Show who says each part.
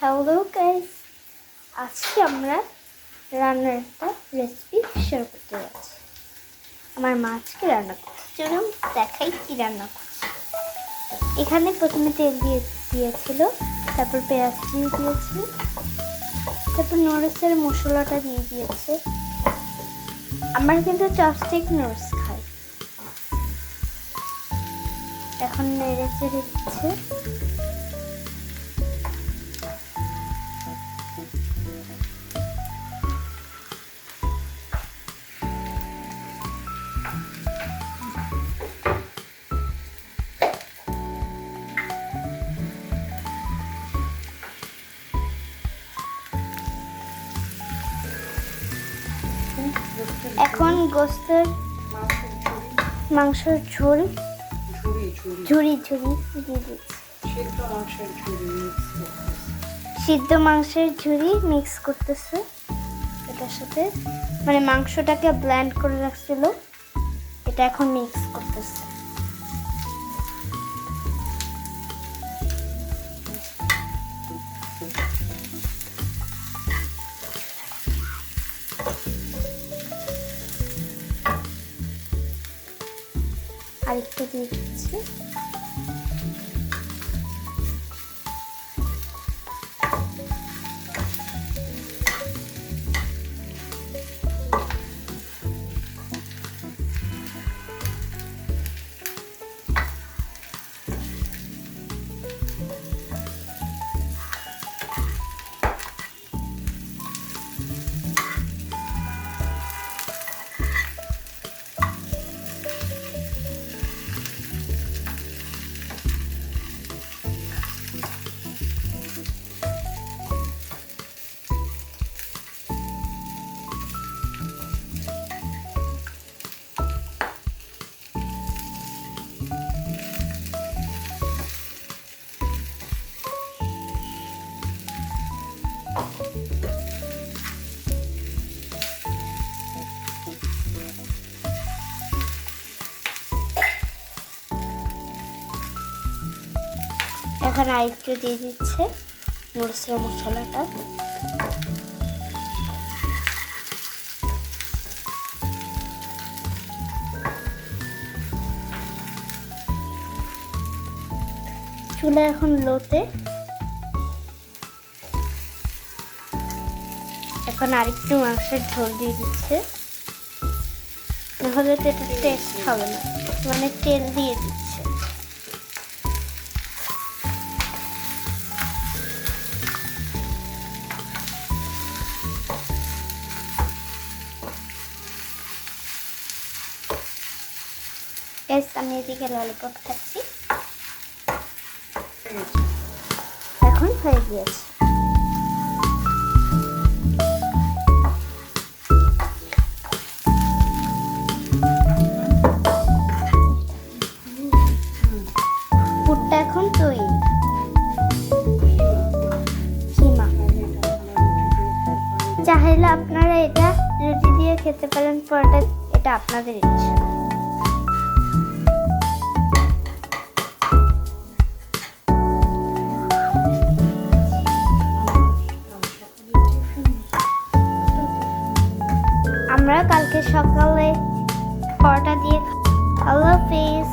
Speaker 1: Hello guys, আজকে আমরা রান্নার একটা রেসিপি শেয়ার করতে যাচ্ছি। আমার মা আজকে রান্না করছে, চলুন দেখাই কি রান্না করছে। এখানে প্রথমে তেল দিয়েছিল, তারপর পেঁয়াজ দিয়ে দিয়েছে, তারপর নুডলসের মশলাটা দিয়ে দিয়েছে। আমরা কিন্তু চপস্টিক নুডলস খাই। এখন নেড়ে চেড়ে দিচ্ছে। এখন গোস্তের মাংসের ঝুড়ি দিয়ে দিচ্ছি। সিদ্ধ মাংসের ঝুড়ি মিক্স করতেছে এটার সাথে, মানে মাংসটাকে ব্লেন্ড করে রাখছিল, এটা এখন মিক্স করতেছে। আরেকটু দিয়ে দিচ্ছি। এখন আরেকটু দিয়ে দিচ্ছে নুডলসের মশলাটা। চুলা এখন লোতে। এখন আরেকটু মাংসের ঝোল দিয়ে দিচ্ছে, নাহলে তো এটা টেস্ট হবে না, মানে তেল দিয়ে দিচ্ছে। আমি এদিকে ললিপপ খাচ্ছি। এখন হয়ে গিয়েছে। পুরটা এখন তৈরি। কিমা চাইলে আপনারা এটা রুটি দিয়ে খেতে পারেন, পরোটা, এটা আপনাদের ইচ্ছা। আমরা কালকে সকালে পরোটা দিয়ে আল্লাহ হাফেজ।